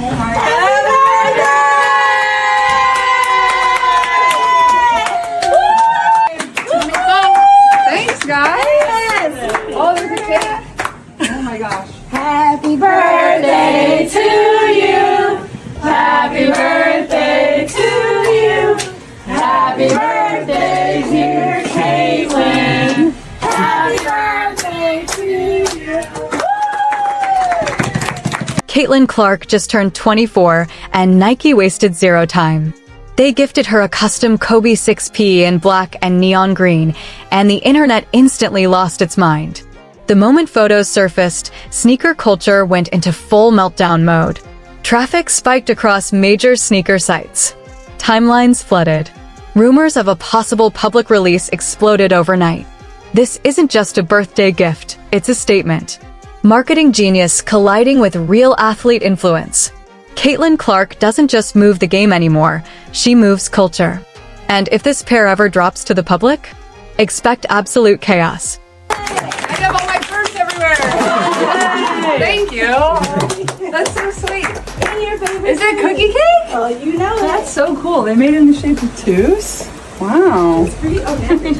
Oh my God. Thanks, guys. Oh, there's a cake. Oh my gosh. Happy birthday to you. Happy birthday to you. Happy birthday, dear Caitlin. Happy birthday to you. Caitlin Clark just turned 24, and Nike wasted zero time. They gifted her a custom Kobe 6P in black and neon green, and the internet instantly lost its mind. The moment photos surfaced, sneaker culture went into full meltdown mode. Traffic spiked across major sneaker sites. Timelines flooded. Rumors of a possible public release exploded overnight. This isn't just a birthday gift, it's a statement. Marketing genius colliding with real athlete influence. Caitlin Clark doesn't just move the game anymore, she moves culture. And if this pair ever drops to the public, expect absolute chaos. I have all my purse everywhere. Thank you. That's so sweet. And your favorite. Is it cookie cake? Oh, you know it. That's so cool. They made it in the shape of twos. Wow. Pretty. Oh, now they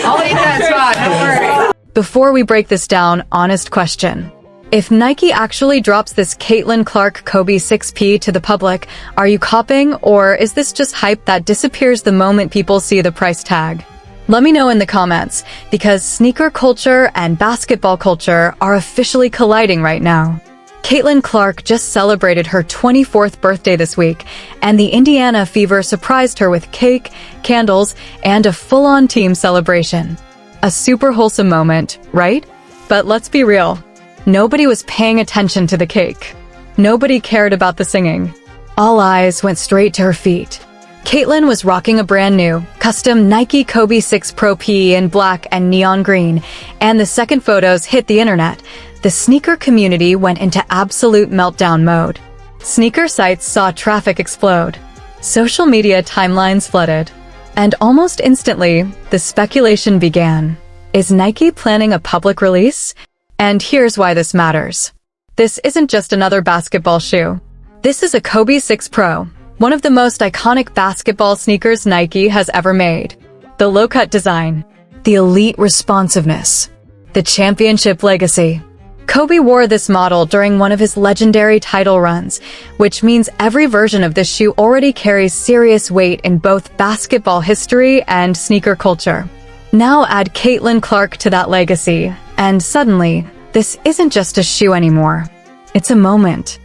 I'll eat that spot. Don't worry. Before we break this down, honest question. If Nike actually drops this Caitlin Clark Kobe 6P to the public, are you copping, or is this just hype that disappears the moment people see the price tag? Let me know in the comments, because sneaker culture and basketball culture are officially colliding right now. Caitlin Clark just celebrated her 24th birthday this week, and the Indiana Fever surprised her with cake, candles, and a full-on team celebration. A super wholesome moment, right? But let's be real. Nobody was paying attention to the cake. Nobody cared about the singing. All eyes went straight to her feet. Caitlin was rocking a brand new, custom Nike Kobe 6 Pro P in black and neon green, and the second photos hit the internet. The sneaker community went into absolute meltdown mode. Sneaker sites saw traffic explode. Social media timelines flooded. And almost instantly, the speculation began. Is Nike planning a public release? And here's why this matters. This isn't just another basketball shoe. This is a Kobe 6 Pro, one of the most iconic basketball sneakers Nike has ever made. The low-cut design, the elite responsiveness, the championship legacy. Kobe wore this model during one of his legendary title runs, which means every version of this shoe already carries serious weight in both basketball history and sneaker culture. Now add Caitlin Clark to that legacy, and suddenly, this isn't just a shoe anymore. It's a moment.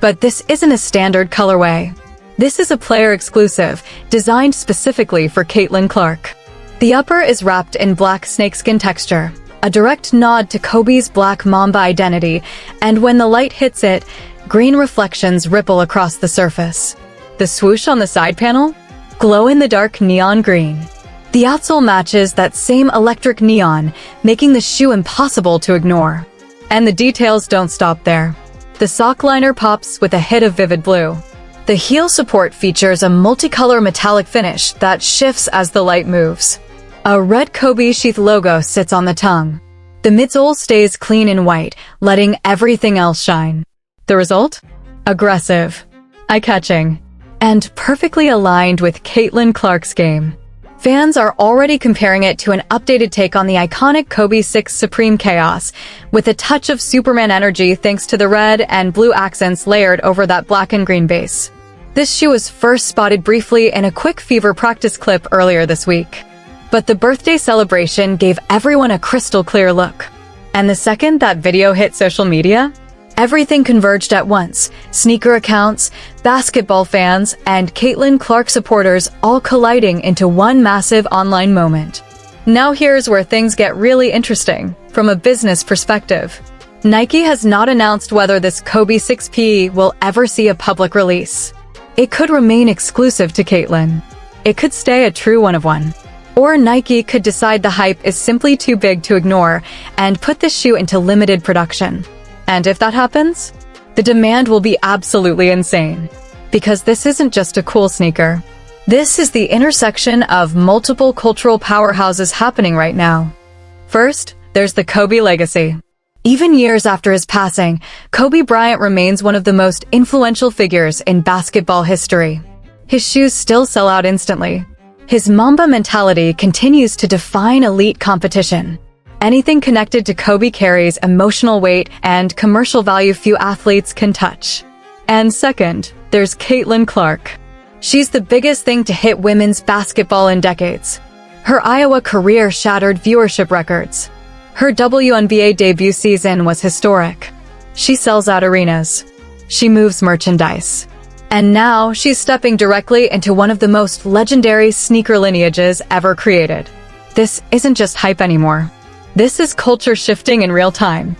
But this isn't a standard colorway. This is a player exclusive, designed specifically for Caitlin Clark. The upper is wrapped in black snakeskin texture, a direct nod to Kobe's Black Mamba identity, and when the light hits it, green reflections ripple across the surface. The swoosh on the side panel? Glow-in-the-dark neon green. The outsole matches that same electric neon, making the shoe impossible to ignore. And the details don't stop there. The sock liner pops with a hit of vivid blue. The heel support features a multicolor metallic finish that shifts as the light moves. A red Kobe sheath logo sits on the tongue. The midsole stays clean and white, letting everything else shine. The result? Aggressive, eye-catching, and perfectly aligned with Caitlin Clark's game. Fans are already comparing it to an updated take on the iconic Kobe 6 Supreme Chaos, with a touch of Superman energy thanks to the red and blue accents layered over that black and green base. This shoe was first spotted briefly in a quick Fever practice clip earlier this week. But the birthday celebration gave everyone a crystal clear look. And the second that video hit social media, everything converged at once. Sneaker accounts, basketball fans, and Caitlin Clark supporters all colliding into one massive online moment. Now here's where things get really interesting, from a business perspective. Nike has not announced whether this Kobe 6P will ever see a public release. It could remain exclusive to Caitlin. It could stay a true one-of-one. Or Nike could decide the hype is simply too big to ignore and put this shoe into limited production. And if that happens, the demand will be absolutely insane. Because this isn't just a cool sneaker. This is the intersection of multiple cultural powerhouses happening right now. First, there's the Kobe legacy. Even years after his passing, Kobe Bryant remains one of the most influential figures in basketball history. His shoes still sell out instantly. His Mamba mentality continues to define elite competition. Anything connected to Kobe carries emotional weight and commercial value few athletes can touch. And second, there's Caitlin Clark. She's the biggest thing to hit women's basketball in decades. Her Iowa career shattered viewership records. Her WNBA debut season was historic. She sells out arenas. She moves merchandise. And now she's stepping directly into one of the most legendary sneaker lineages ever created. This isn't just hype anymore. This is culture shifting in real time.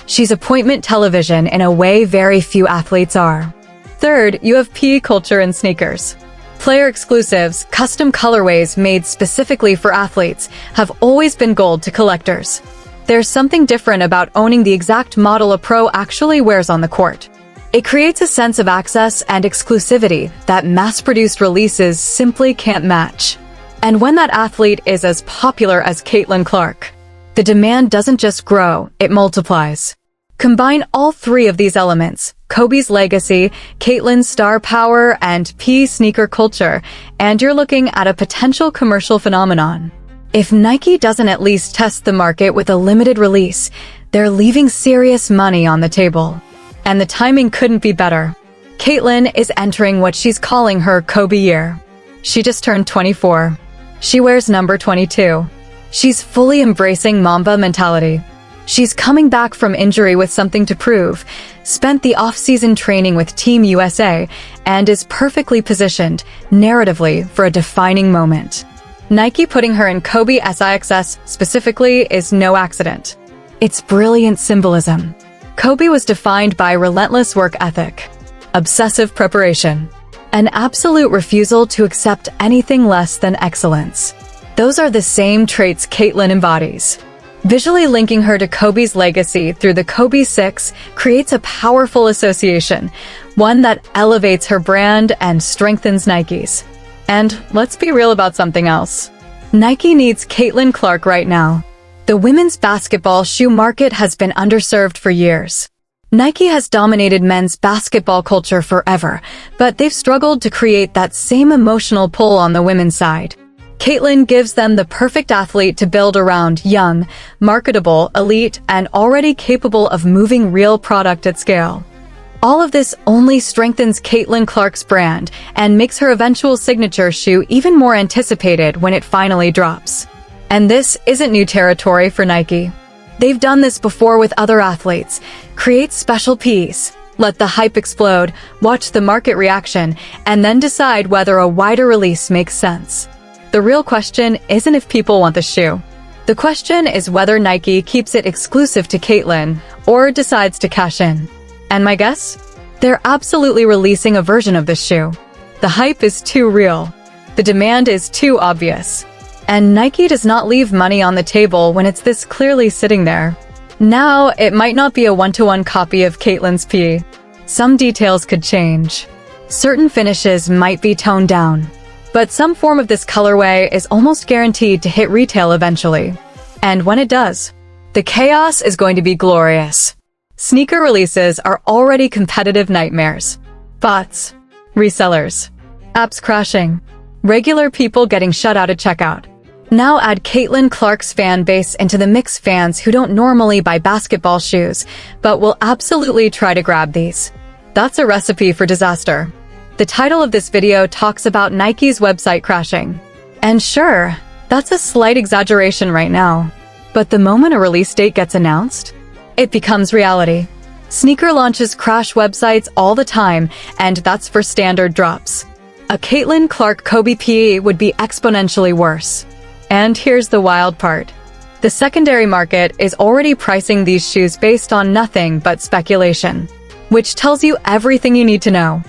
She's appointment television in a way very few athletes are. Third, you have PE culture in sneakers. Player exclusives, custom colorways made specifically for athletes, have always been gold to collectors. There's something different about owning the exact model a pro actually wears on the court. It creates a sense of access and exclusivity that mass-produced releases simply can't match. And when that athlete is as popular as Caitlin Clark, the demand doesn't just grow, it multiplies. Combine all three of these elements, Kobe's legacy, Caitlin's star power, and PE sneaker culture, and you're looking at a potential commercial phenomenon. If Nike doesn't at least test the market with a limited release, they're leaving serious money on the table. And the timing couldn't be better. Caitlin is entering what she's calling her Kobe year. She just turned 24. She wears number 22. She's fully embracing Mamba mentality. She's coming back from injury with something to prove, spent the off-season training with Team USA, and is perfectly positioned, narratively, for a defining moment. Nike putting her in Kobe SIXS specifically is no accident. It's brilliant symbolism. Kobe was defined by relentless work ethic, obsessive preparation, an absolute refusal to accept anything less than excellence. Those are the same traits Caitlin embodies. Visually linking her to Kobe's legacy through the Kobe 6 creates a powerful association, one that elevates her brand and strengthens Nike's. And let's be real about something else. Nike needs Caitlin Clark right now. The women's basketball shoe market has been underserved for years. Nike has dominated men's basketball culture forever, but they've struggled to create that same emotional pull on the women's side. Caitlin gives them the perfect athlete to build around: young, marketable, elite, and already capable of moving real product at scale. All of this only strengthens Caitlin Clark's brand and makes her eventual signature shoe even more anticipated when it finally drops. And this isn't new territory for Nike. They've done this before with other athletes. Create special piece, let the hype explode, watch the market reaction, and then decide whether a wider release makes sense. The real question isn't if people want the shoe. The question is whether Nike keeps it exclusive to Caitlin or decides to cash in. And my guess? They're absolutely releasing a version of this shoe. The hype is too real. The demand is too obvious. And Nike does not leave money on the table when it's this clearly sitting there. Now, it might not be a one-to-one copy of Caitlin's P. Some details could change. Certain finishes might be toned down. But some form of this colorway is almost guaranteed to hit retail eventually. And when it does, the chaos is going to be glorious. Sneaker releases are already competitive nightmares. Bots, resellers, apps crashing, regular people getting shut out at checkout. Now add Caitlin Clark's fan base into the mix, fans who don't normally buy basketball shoes, but will absolutely try to grab these. That's a recipe for disaster. The title of this video talks about Nike's website crashing. And sure, that's a slight exaggeration right now. But the moment a release date gets announced, it becomes reality. Sneaker launches crash websites all the time, and that's for standard drops. A Caitlin Clark Kobe PE would be exponentially worse. And here's the wild part. The secondary market is already pricing these shoes based on nothing but speculation, which tells you everything you need to know.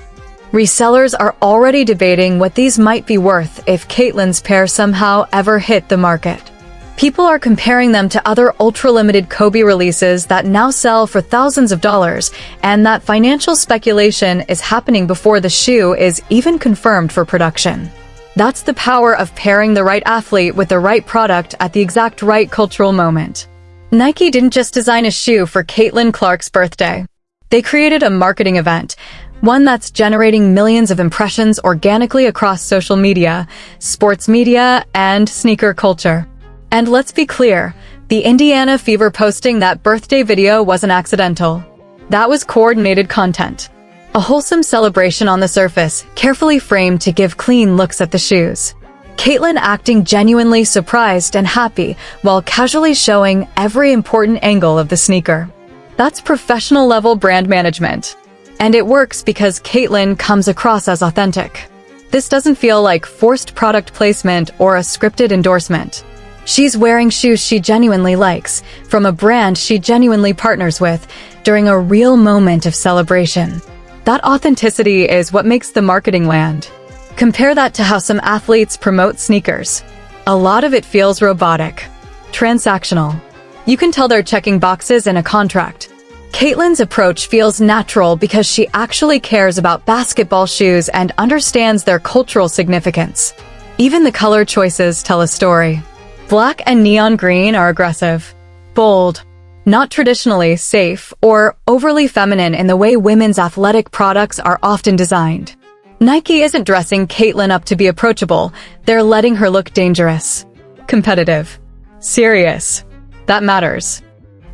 Resellers are already debating what these might be worth if Caitlin's pair somehow ever hit the market. People are comparing them to other ultra-limited Kobe releases that now sell for thousands of dollars, and that financial speculation is happening before the shoe is even confirmed for production. That's the power of pairing the right athlete with the right product at the exact right cultural moment. Nike didn't just design a shoe for Caitlin Clark's birthday. They created a marketing event, one that's generating millions of impressions organically across social media, sports media, and sneaker culture. And let's be clear, the Indiana Fever posting that birthday video wasn't accidental. That was coordinated content. A wholesome celebration on the surface, carefully framed to give clean looks at the shoes. Caitlin acting genuinely surprised and happy while casually showing every important angle of the sneaker. That's professional-level brand management. And it works because Caitlin comes across as authentic. This doesn't feel like forced product placement or a scripted endorsement. She's wearing shoes she genuinely likes, from a brand she genuinely partners with, during a real moment of celebration. That authenticity is what makes the marketing land. Compare that to how some athletes promote sneakers. A lot of it feels robotic, transactional. You can tell they're checking boxes in a contract. Caitlin's approach feels natural because she actually cares about basketball shoes and understands their cultural significance. Even the color choices tell a story. Black and neon green are aggressive, bold, not traditionally safe or overly feminine in the way women's athletic products are often designed. Nike isn't dressing Caitlin up to be approachable, they're letting her look dangerous, competitive, serious. That matters.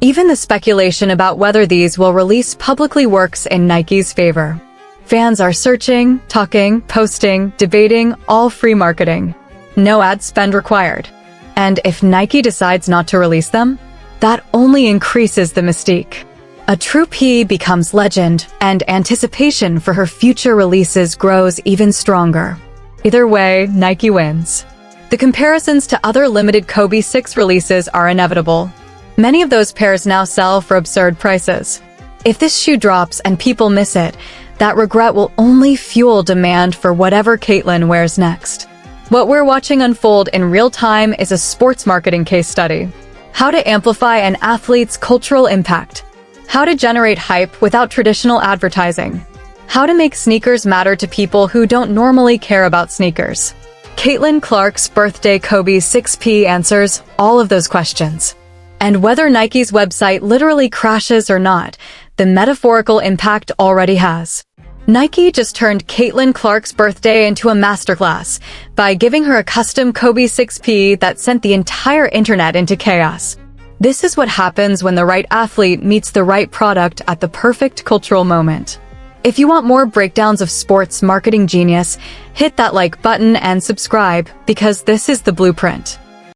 Even the speculation about whether these will release publicly works in Nike's favor. Fans are searching, talking, posting, debating, all free marketing. No ad spend required. And if Nike decides not to release them, that only increases the mystique. A true P becomes legend, and anticipation for her future releases grows even stronger. Either way, Nike wins. The comparisons to other limited Kobe 6 releases are inevitable. Many of those pairs now sell for absurd prices. If this shoe drops and people miss it, that regret will only fuel demand for whatever Caitlin wears next. What we're watching unfold in real time is a sports marketing case study. How to amplify an athlete's cultural impact. How to generate hype without traditional advertising. How to make sneakers matter to people who don't normally care about sneakers. Caitlin Clark's birthday Kobe 6P answers all of those questions. And whether Nike's website literally crashes or not, the metaphorical impact already has. Nike just turned Caitlin Clark's birthday into a masterclass by giving her a custom Kobe 6P that sent the entire internet into chaos. This is what happens when the right athlete meets the right product at the perfect cultural moment. If you want more breakdowns of sports marketing genius, hit that like button and subscribe because this is the blueprint.